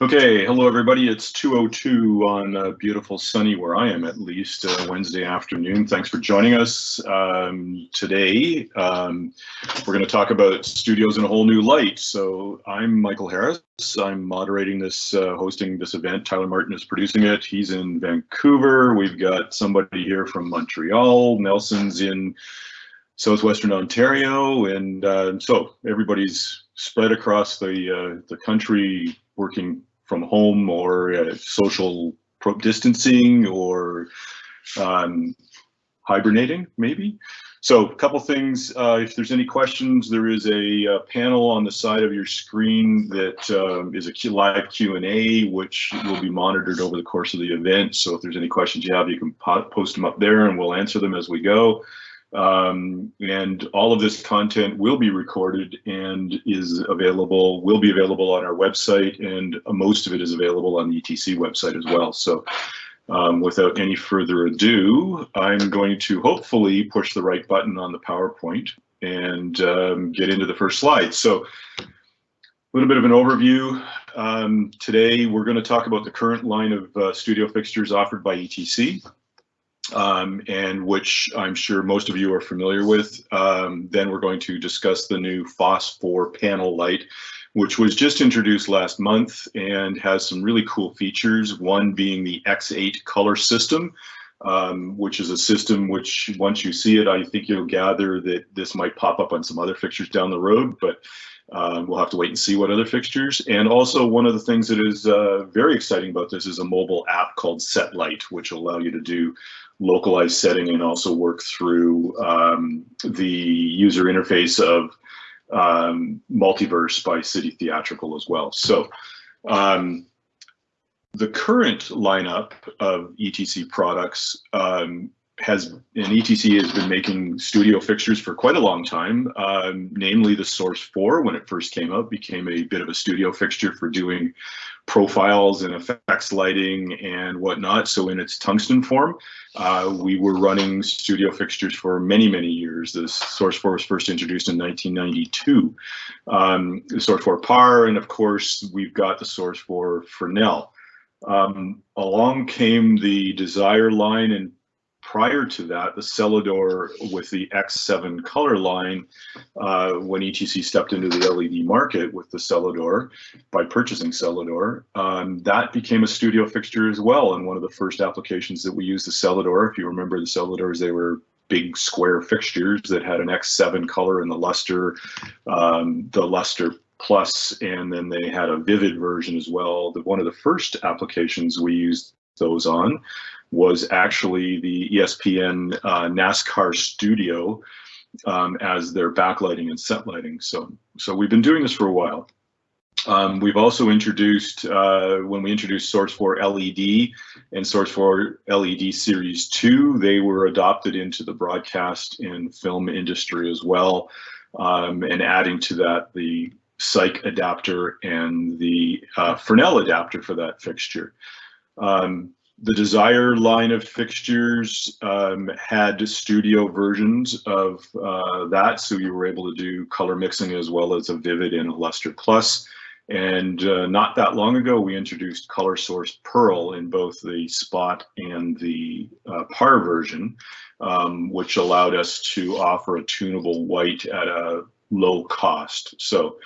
Okay, hello everybody. It's 2:02 on beautiful sunny, where I am at least, Wednesday afternoon. Thanks for joining us. Today, we're going to talk about studios in a whole new light. So I'm Michael Harris. I'm moderating this, hosting this event. Tyler Martin is producing it. He's in Vancouver. We've got somebody here from Montreal. Nelson's in southwestern Ontario, and so everybody's spread across the country, working from home or social distancing or hibernating, maybe. So a couple things. If there's any questions, there is a panel on the side of your screen that is a live Q&A, which will be monitored over the course of the event. So if there's any questions you have, you can post them up there and we'll answer them as we go. And all of this content will be recorded and will be available on our website, and most of it is available on the ETC website as well. So without any further ado, I'm going to hopefully push the right button on the PowerPoint and get into the first slide. So a little bit of an overview. Today we're going to talk about the current line of studio fixtures offered by ETC. And which I'm sure most of you are familiar with. Then we're going to discuss the new phosphor panel light, which was just introduced last month and has some really cool features. One being the X8 color system, which is a system which, once you see it, I think you'll gather that this might pop up on some other fixtures down the road, but we'll have to wait and see what other fixtures. And also, one of the things that is very exciting about this is a mobile app called SetLight, which will allow you to do localized setting and also work through the user interface of Multiverse by City Theatrical as well. So the current lineup of ETC products ETC has been making studio fixtures for quite a long time, namely the Source 4, when it first came out, became a bit of a studio fixture for doing profiles and effects lighting and whatnot. So in its tungsten form, we were running studio fixtures for many, many years. The Source 4 was first introduced in 1992. The Source 4 Par, and of course, we've got the Source 4 Fresnel. Along came the Desire line, and prior to that, the Celador with the X7 color line, when ETC stepped into the LED market with the Celador by purchasing Celador, that became a studio fixture as well. And one of the first applications that we used the Celador, if you remember the Celadors, they were big square fixtures that had an X7 color in the luster plus, and then they had a vivid version as well. One of the first applications we used those on was actually the ESPN NASCAR Studio as their backlighting and set lighting. So we've been doing this for a while. We've also introduced, when we introduced Source 4 LED and Source 4 LED Series 2, they were adopted into the broadcast and film industry as well, and adding to that the CETEC adapter and the Fresnel adapter for that fixture. The Desire line of fixtures had studio versions of that, so you were able to do color mixing as well as a vivid and a luster plus. And not that long ago, we introduced Color Source Pearl in both the Spot and the Par version, which allowed us to offer a tunable white at a low cost. So,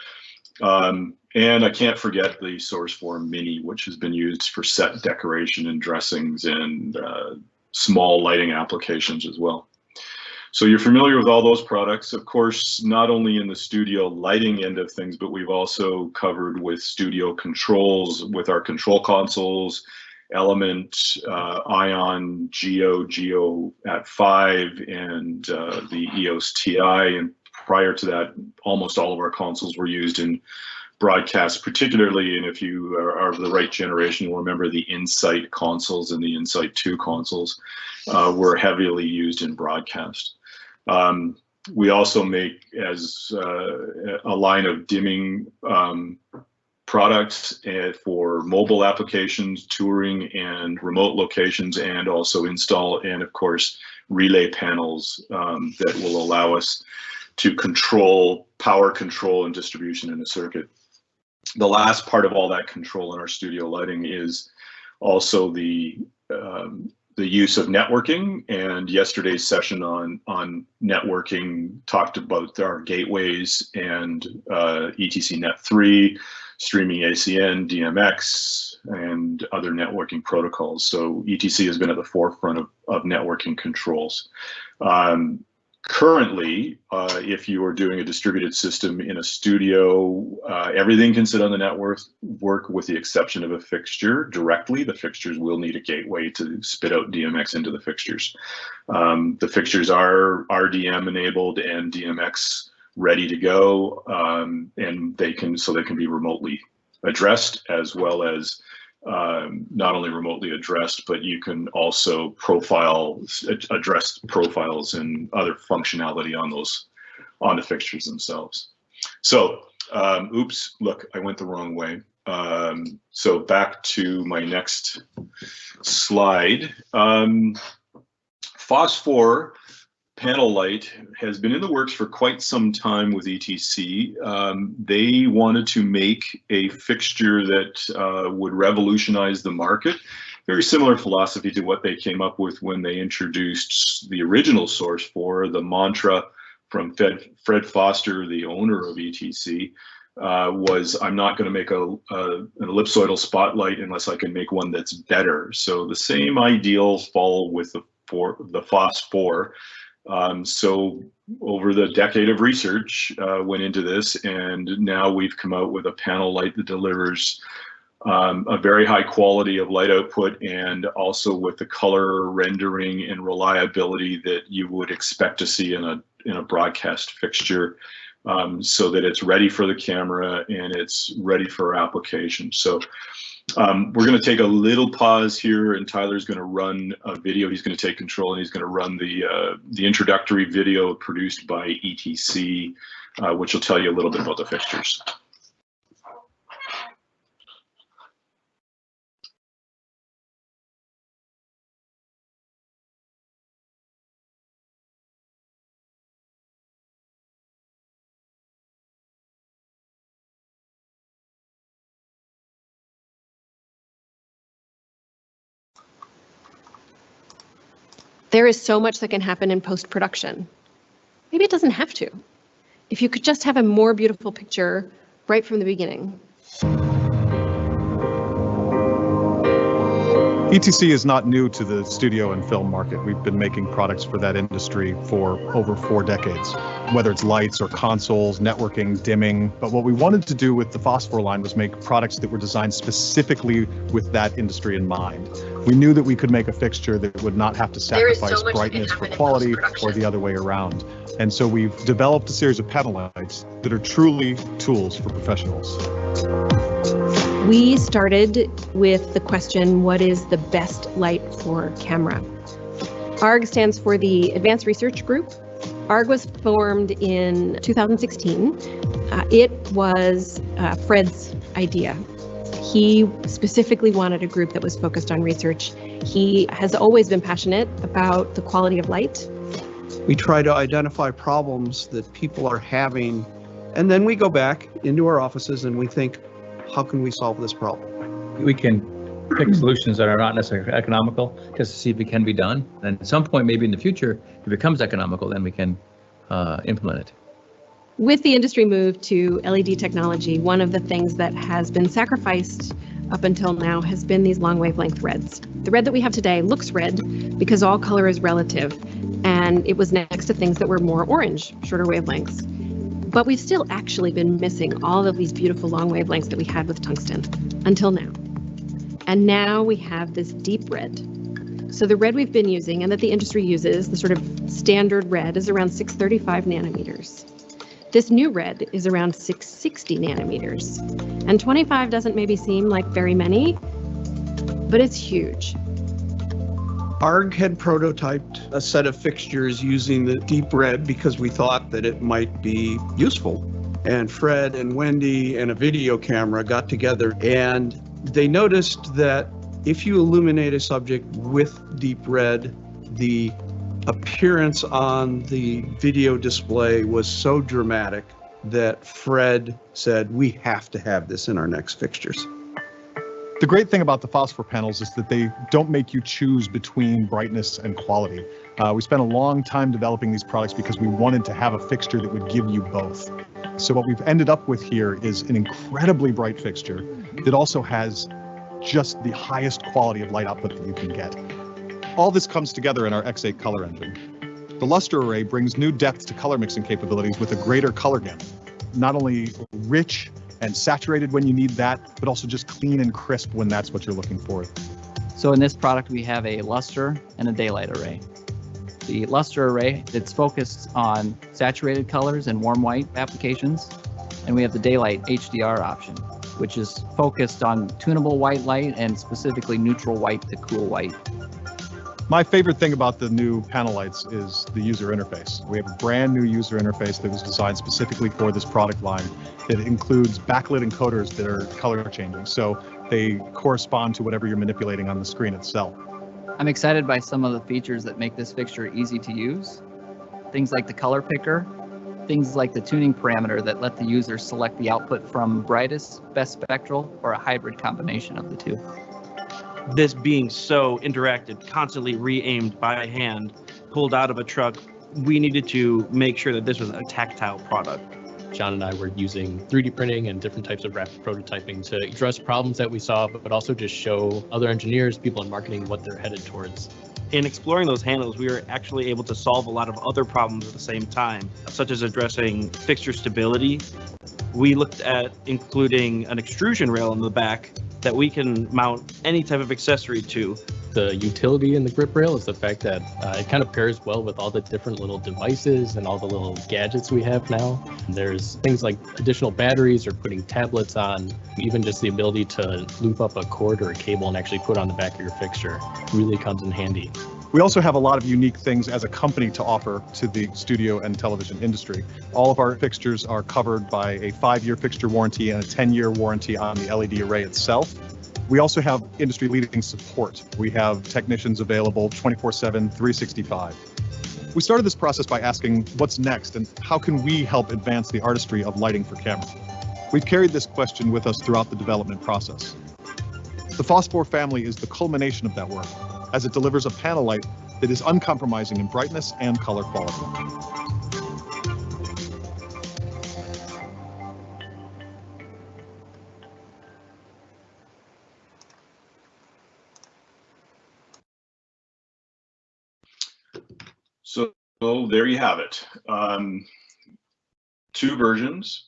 and I can't forget the Source 4 Mini, which has been used for set decoration and dressings and small lighting applications as well. So you're familiar with all those products, of course, not only in the studio lighting end of things, but we've also covered with studio controls with our control consoles, Element, Ion, Geo at 5, and the EOS TI. And prior to that, almost all of our consoles were used in broadcast, particularly, and if you are of the right generation, you'll remember the Insight consoles and the Insight 2 consoles were heavily used in broadcast. We also make as a line of dimming products for mobile applications, touring and remote locations, and also install and of course relay panels that will allow us to control power control and distribution in a circuit. The last part of all that control in our studio lighting is also the use of networking. And yesterday's session on networking talked about our gateways and ETC Net 3, streaming ACN, DMX, and other networking protocols. So ETC has been at the forefront of networking controls. Currently, if you are doing a distributed system in a studio, everything can sit on the network with the exception of a fixture directly. The fixtures will need a gateway to spit out DMX into the fixtures. The fixtures are RDM enabled and DMX ready to go, and they can be remotely addressed, as well as not only remotely addressed, but you can also address profiles and other functionality on the fixtures themselves. So, oops, look, I went the wrong way. So back to my next slide. Phosphor panel light has been in the works for quite some time with ETC. They wanted to make a fixture that would revolutionize the market. Very similar philosophy to what they came up with when they introduced the original source for the mantra from Fred Foster, the owner of ETC, was, I'm not going to make an ellipsoidal spotlight unless I can make one that's better. So the same ideals fall with the phosphor. So over the decade of research went into this, and now we've come out with a panel light that delivers a very high quality of light output, and also with the color rendering and reliability that you would expect to see in a broadcast fixture, so that it's ready for the camera and it's ready for application. So we're going to take a little pause here, and Tyler's going to run a video. He's going to take control, and he's going to run the introductory video produced by ETC, which will tell you a little bit about the fixtures. There is so much that can happen in post-production. Maybe it doesn't have to. If you could just have a more beautiful picture right from the beginning. ETC is not new to the studio and film market. We've been making products for that industry for over 4 decades, whether it's lights or consoles, networking, dimming. But what we wanted to do with the Phosphor line was make products that were designed specifically with that industry in mind. We knew that we could make a fixture that would not have to sacrifice brightness for quality or the other way around. And so we've developed a series of panel lights that are truly tools for professionals. We started with the question, what is the best light for camera? ARG stands for the Advanced Research Group. ARG was formed in 2016. It was Fred's idea. He specifically wanted a group that was focused on research. He has always been passionate about the quality of light. We try to identify problems that people are having, and then we go back into our offices and we think, how can we solve this problem? We can pick solutions that are not necessarily economical just to see if it can be done. And at some point, maybe in the future, if it becomes economical, then we can implement it. With the industry move to LED technology, one of the things that has been sacrificed up until now has been these long wavelength reds. The red that we have today looks red because all color is relative, and it was next to things that were more orange, shorter wavelengths. But we've still actually been missing all of these beautiful long wavelengths that we had with tungsten until now. And now we have this deep red. So the red we've been using and that the industry uses, the sort of standard red, is around 635 nanometers. This new red is around 660 nanometers. And 25 doesn't maybe seem like very many, but it's huge. ARG had prototyped a set of fixtures using the deep red because we thought that it might be useful. And Fred and Wendy and a video camera got together, and they noticed that if you illuminate a subject with deep red, the appearance on the video display was so dramatic that Fred said, we have to have this in our next fixtures. The great thing about the phosphor panels is that they don't make you choose between brightness and quality. We spent a long time developing these products because we wanted to have a fixture that would give you both. So what we've ended up with here is an incredibly bright fixture that also has just the highest quality of light output that you can get. All this comes together in our X8 color engine. The luster array brings new depth to color mixing capabilities with a greater color gamut. Not only rich and saturated when you need that, but also just clean and crisp when that's what you're looking for. So in this product, we have a luster and a daylight array. The luster array, it's focused on saturated colors and warm white applications. And we have the daylight HDR option, which is focused on tunable white light and specifically neutral white to cool white. My favorite thing about the new panel lights is the user interface. We have a brand new user interface that was designed specifically for this product line. It includes backlit encoders that are color changing, so they correspond to whatever you're manipulating on the screen itself. I'm excited by some of the features that make this fixture easy to use. Things like the color picker, things like the tuning parameter that let the user select the output from brightest, best spectral, or a hybrid combination of the two. This being so interactive, constantly re-aimed by hand, pulled out of a truck, we needed to make sure that this was a tactile product. John and I were using 3D printing and different types of rapid prototyping to address problems that we saw, but also just show other engineers, people in marketing, what they're headed towards. In exploring those handles, we were actually able to solve a lot of other problems at the same time, such as addressing fixture stability. We looked at including an extrusion rail in the back that we can mount any type of accessory to. The utility in the grip rail is the fact that it kind of pairs well with all the different little devices and all the little gadgets we have now. There's things like additional batteries or putting tablets on, even just the ability to loop up a cord or a cable and actually put on the back of your fixture really comes in handy. We also have a lot of unique things as a company to offer to the studio and television industry. All of our fixtures are covered by a 5-year fixture warranty and a 10-year warranty on the LED array itself. We also have industry-leading support. We have technicians available 24/7, 365. We started this process by asking what's next and how can we help advance the artistry of lighting for camera. We've carried this question with us throughout the development process. The phosphor family is the culmination of that work, as it delivers a panel light that is uncompromising in brightness and color quality. So there you have it. 2 versions,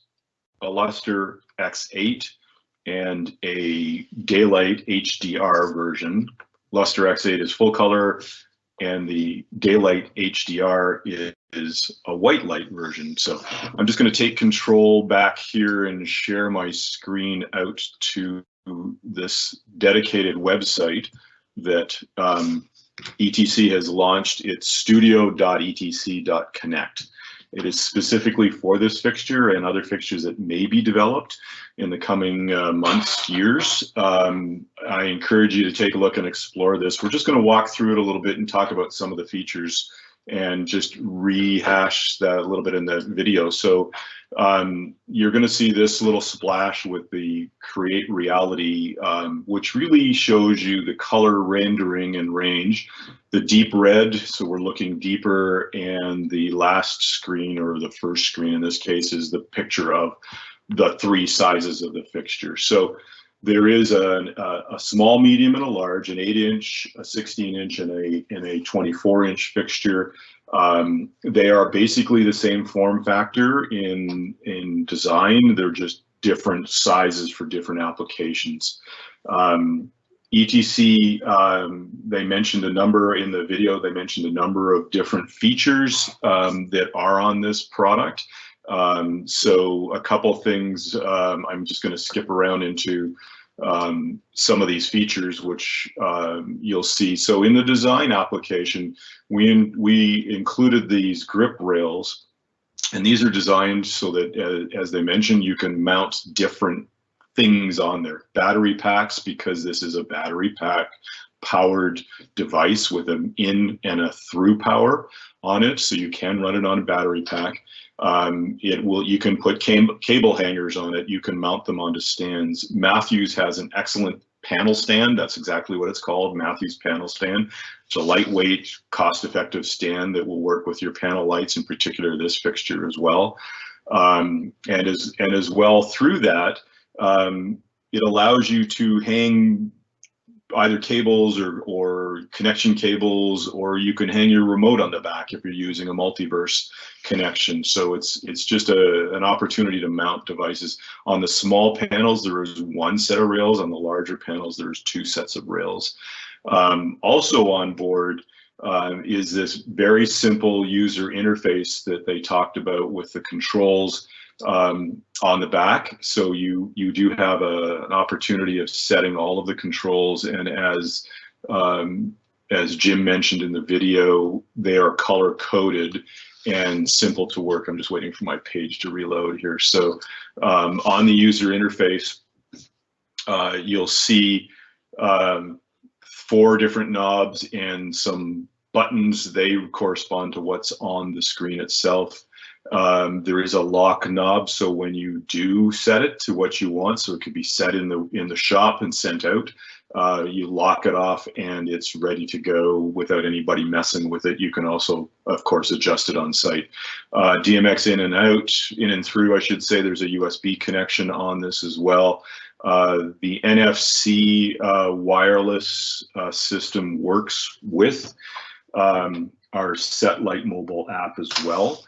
a luster X8 and a daylight HDR version. Luster X8 is full color, and the daylight HDR is a white light version. So I'm just going to take control back here and share my screen out to this dedicated website that ETC has launched. It's studio.etc.connect. It is specifically for this fixture and other fixtures that may be developed in the coming months, years. I encourage you to take a look and explore this. We're just going to walk through it a little bit and talk about some of the features and just rehash that a little bit in the video. So you're going to see this little splash with the Create Reality, which really shows you the color rendering and range. The deep red, so we're looking deeper, and the last screen, or the first screen in this case, is the picture of the 3 sizes of the fixture. So there is a small, medium, and a large, an 8-inch, a 16-inch, and a 24-inch fixture. They are basically the same form factor in design. They're just different sizes for different applications. ETC, they mentioned a number in the video. They mentioned a number of different features that are on this product. So a couple things, I'm just going to skip around into some of these features, which you'll see. So in the design application, we included these grip rails, and these are designed so that, as they mentioned, you can mount different things on there. Battery packs, because this is a battery pack powered device with an in and a through power on it, so you can run it on a battery pack. You can put cable hangers on it. You can mount them onto stands. Matthews has an excellent panel stand. That's exactly what it's called, Matthews panel stand. It's a lightweight, cost-effective stand that will work with your panel lights, in particular this fixture as well. And as well through that, it allows you to hang either cables or connection cables, or you can hang your remote on the back if you're using a multiverse connection. So it's just an opportunity to mount devices. On the small panels, there is one set of rails. On the larger panels, there's two sets of rails. Also on board is this very simple user interface that they talked about with the controls on the back. So you do have an opportunity of setting all of the controls, and as Jim mentioned in the video, they are color coded and simple to work. I'm just waiting for my page to reload here. So on the user interface, you'll see 4 different knobs and some buttons. They correspond to what's on the screen itself. There is a lock knob, so when you do set it to what you want, so it could be set in the shop and sent out, you lock it off and it's ready to go without anybody messing with it. You can also, of course, adjust it on site. DMX in and out, in and through, I should say. There's a USB connection on this as well. The NFC wireless system works with our SetLight mobile app as well.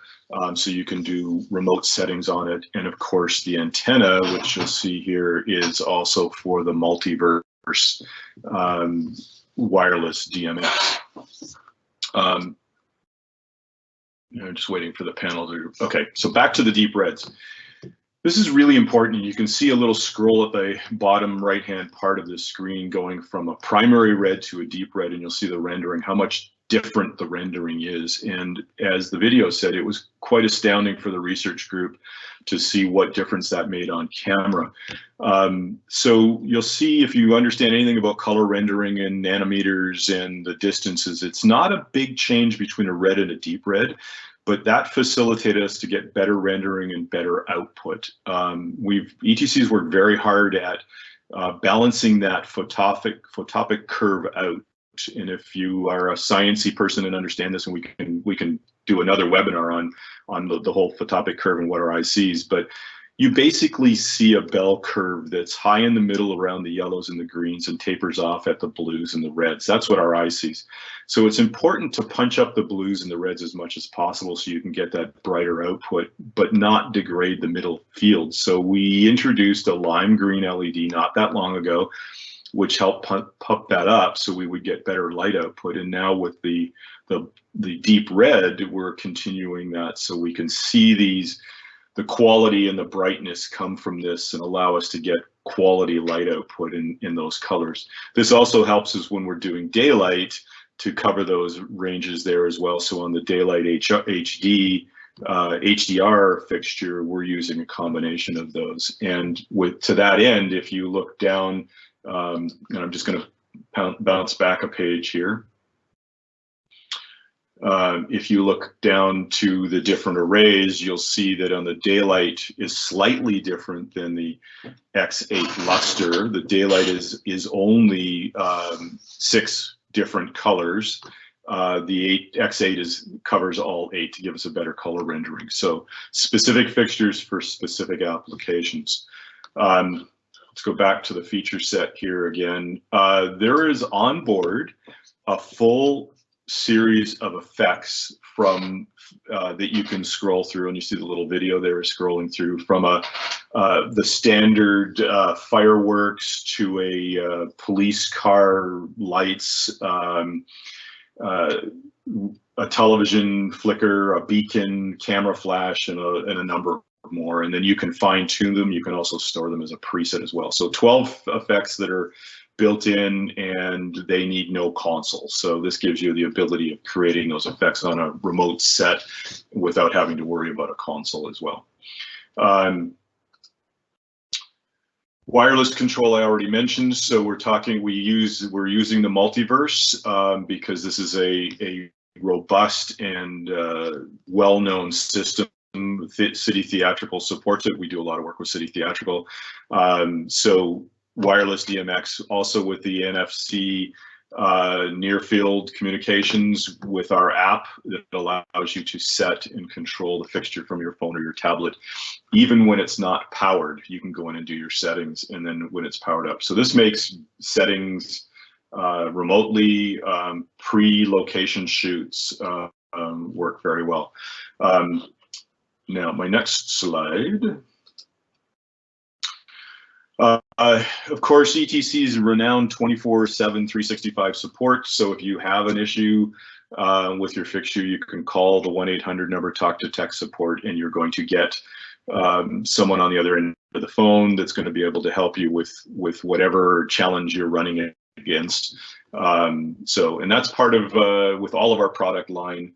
So you can do remote settings on it. And of course, the antenna, which you'll see here, is also for the multiverse wireless DMX. I'm just waiting for the panel to, okay, so back to the deep reds. This is really important. You can see a little scroll at the bottom right-hand part of the screen going from a primary red to a deep red, and you'll see the rendering, how much different the rendering is. And as the video said, it was quite astounding for the research group to see what difference that made on camera. So you'll see, if you understand anything about color rendering and nanometers and the distances, it's not a big change between a red and a deep red, but that facilitated us to get better rendering and better output. ETC's worked very hard at balancing that photopic curve out. And if you are a sciencey person and understand this, and we can do another webinar on the whole photopic curve and what our eye sees, but you basically see a bell curve that's high in the middle around the yellows and the greens and tapers off at the blues and the reds. That's what our eye sees. So it's important to punch up the blues and the reds as much as possible so you can get that brighter output, but not degrade the middle field. So we introduced a lime green LED not that long ago, which helped pump that up so we would get better light output. And now with the deep red, we're continuing that so we can see the quality and the brightness come from this and allow us to get quality light output in those colors. This also helps us when we're doing daylight to cover those ranges there as well. So on the daylight HDR fixture, we're using a combination of those. And to that end, if you look down, and I'm just going to bounce back a page here. If you look down to the different arrays, you'll see that on the daylight is slightly different than the X8 luster. The daylight is only 6 different colors. The X8 covers all 8 to give us a better color rendering. So specific fixtures for specific applications. Let's go back to the feature set here again. There is on board a full series of effects from that you can scroll through, and you see the little video there scrolling through, from the standard fireworks to a police car lights, a television flicker, a beacon, camera flash, and a number more. And then you can fine tune them. You can also store them as a preset as well. So 12 effects that are built in, and they need no console. So this gives you the ability of creating those effects on a remote set without having to worry about a console as well. Wireless control I already mentioned, so we're using the multiverse because this is a robust and well-known system. City Theatrical supports it. We do a lot of work with City Theatrical. So wireless DMX, also with the NFC near field communications with our app that allows you to set and control the fixture from your phone or your tablet. Even when it's not powered, you can go in and do your settings, and then when it's powered up. So this makes settings remotely, pre-location shoots work very well. Now, my next slide. Of course, ETC's renowned 24/7, 365 support. So if you have an issue with your fixture, you can call the 1-800 number, talk to tech support, and you're going to get someone on the other end of the phone that's going to be able to help you with whatever challenge you're running against. And that's part of with all of our product line.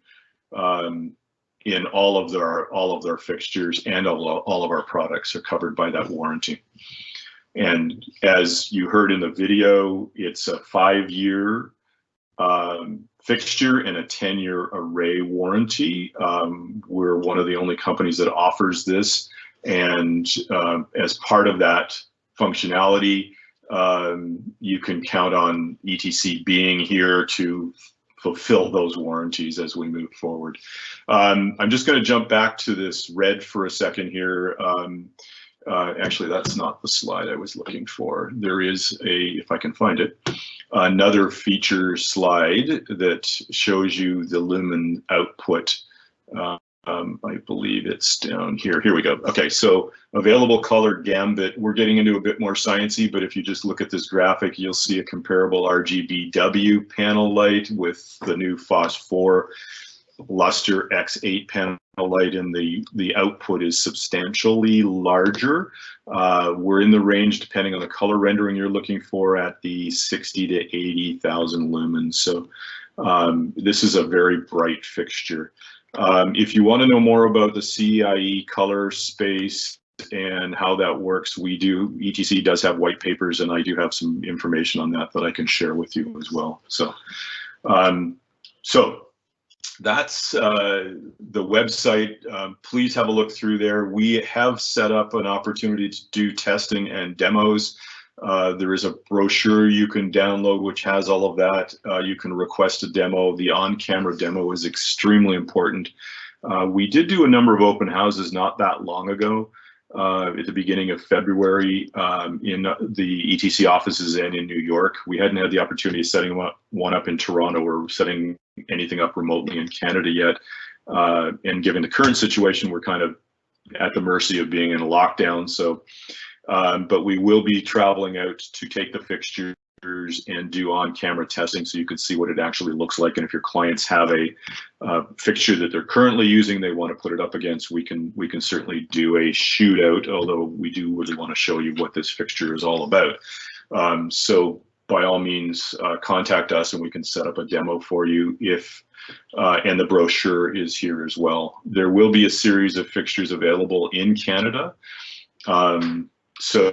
In all of their fixtures, and all of our products are covered by that warranty. And as you heard in the video, it's a 5-year fixture and a 10-year array warranty. We're one of the only companies that offers this, and as part of that functionality, you can count on ETC being here to fulfill those warranties as we move forward. I'm just going to jump back to this red for a second here. Actually, that's not the slide I was looking for. There is if I can find it, another feature slide that shows you the Lumen Output. I believe it's down here. Here we go. Okay, so available color gambit. We're getting into a bit more sciencey, but if you just look at this graphic, you'll see a comparable RGBW panel light with the new phosphor luster X8 panel light, and the output is substantially larger. We're in the range, depending on the color rendering you're looking for, at the 60 to 80,000 lumens. So this is a very bright fixture. If you want to know more about the CIE color space and how that works, ETC does have white papers, and I do have some information on that I can share with you as well. So, that's the website. Please have a look through there. We have set up an opportunity to do testing and demos. There is a brochure you can download which has all of that. You can request a demo. The on-camera demo is extremely important. We did do a number of open houses not that long ago, at the beginning of February, in the ETC offices and in New York. We hadn't had the opportunity of setting one up in Toronto or setting anything up remotely in Canada yet. And given the current situation, we're kind of at the mercy of being in a lockdown. So, but we will be traveling out to take the fixtures and do on-camera testing so you can see what it actually looks like. And if your clients have a fixture that they're currently using, they want to put it up against, we can certainly do a shootout, although we do really want to show you what this fixture is all about. So by all means, contact us and we can set up a demo for you and the brochure is here as well. There will be a series of fixtures available in Canada. So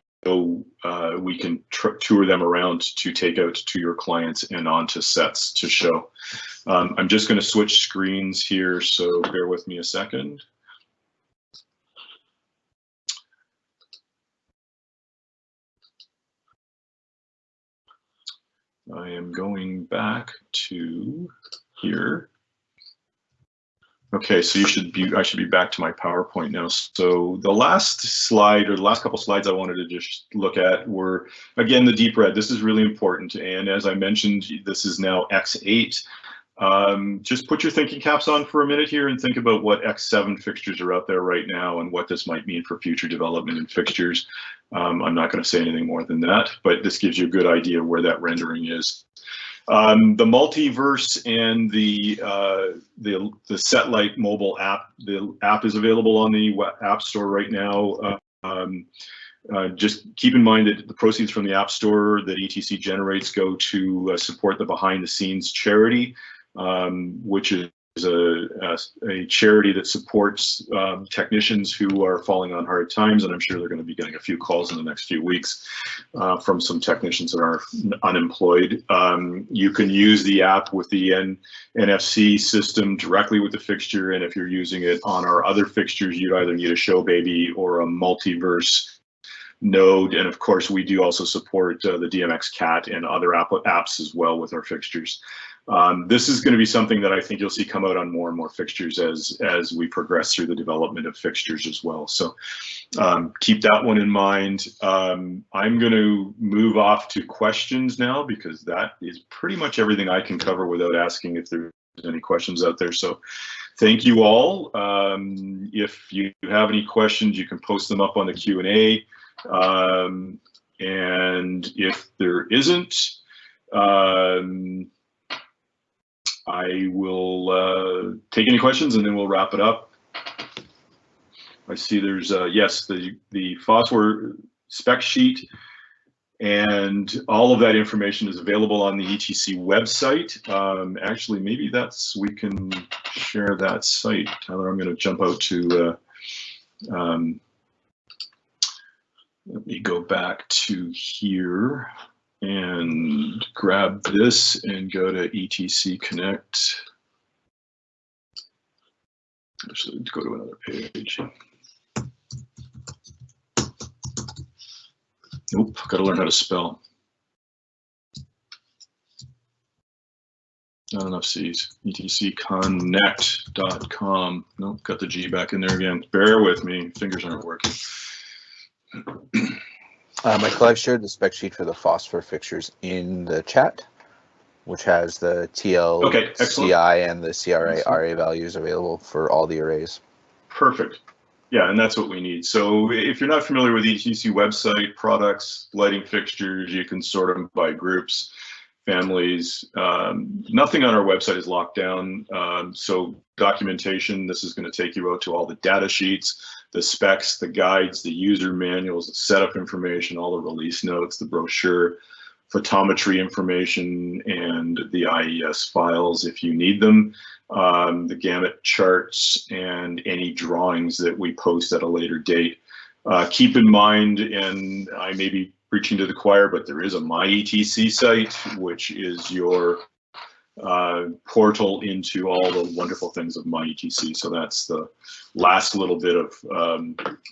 we can tour them around to take out to your clients and onto sets to show. I'm just going to switch screens here, so bear with me a second. I am going back to here. Okay, so I should be back to my PowerPoint now. So the last slide, or the last couple slides I wanted to just look at were, again, the deep red. This is really important. And as I mentioned, this is now X8. Just put your thinking caps on for a minute here and think about what X7 fixtures are out there right now and what this might mean for future development in fixtures. I'm not going to say anything more than that, but this gives you a good idea where that rendering is. The multiverse and the SetLight mobile app. The app is available on the App Store right now. Just keep in mind that the proceeds from the App Store that ETC generates go to support the behind the scenes charity, which is a charity that supports technicians who are falling on hard times, and I'm sure they're going to be getting a few calls in the next few weeks from some technicians that are unemployed. You can use the app with the NFC system directly with the fixture, and if you're using it on our other fixtures, you either need a show baby or a multiverse node, and of course we do also support the DMX Cat and other apps as well with our fixtures. This is going to be something that I think you'll see come out on more and more fixtures as we progress through the development of fixtures as well. So keep that one in mind. I'm going to move off to questions now, because that is pretty much everything I can cover without asking if there's any questions out there. So thank you all. If you have any questions, you can post them up on the Q&A. And if there isn't, I will take any questions and then we'll wrap it up. I see there's, yes, the phosphor spec sheet and all of that information is available on the ETC website. Actually, maybe we can share that site. Tyler, I'm going to jump out to, let me go back to here and grab this and go to ETC Connect. Actually, go to another page. Nope, got to learn how to spell. Not enough C's. ETCConnect.com. Nope, got the G back in there again. Bear with me, fingers aren't working. Michael, I've shared the spec sheet for the phosphor fixtures in the chat, which has the TL, okay, CI, and the CRA RA values available for all the arrays. Perfect. Yeah, and that's what we need. So if you're not familiar with the ETC website, products, lighting fixtures, you can sort them by groups, families. Nothing on our website is locked down. So documentation, this is going to take you out to all the data sheets, the specs, the guides, the user manuals, the setup information, all the release notes, the brochure, photometry information, and the IES files if you need them, the gamut charts, and any drawings that we post at a later date. Keep in mind, and I may be preaching to the choir, but there is a My ETC site, which is your portal into all the wonderful things of My ETC. So that's the last little bit of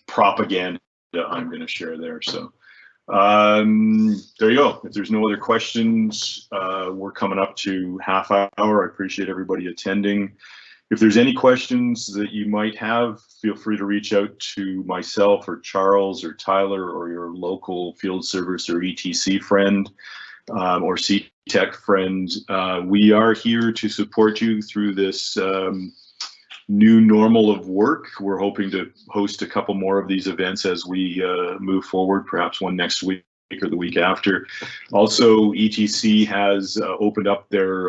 propaganda I'm going to share there. So there you go. If there's no other questions, we're coming up to half hour. I appreciate everybody attending. If there's any questions that you might have, feel free to reach out to myself or Charles or Tyler or your local field service or ETC friend or CETEC friend. We are here to support you through this new normal of work. We're hoping to host a couple more of these events as we move forward, perhaps one next week or the week after. Also, ETC has opened up their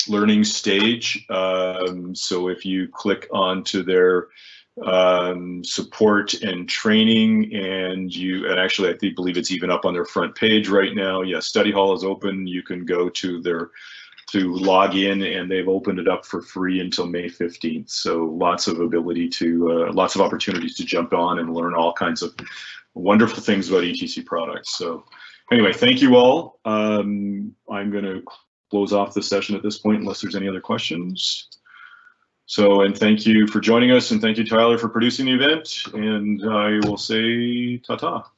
learning stage. So if you click onto their support and training, and actually I believe it's even up on their front page right now. Yeah, study hall is open. You can go to log in, and they've opened it up for free until May 15th. So lots of opportunities to jump on and learn all kinds of wonderful things about ETC products. So anyway, thank you all. I'm going to close off the session at this point unless there's any other questions. So, and thank you for joining us, and thank you, Tyler, for producing the event, and I will say ta-ta.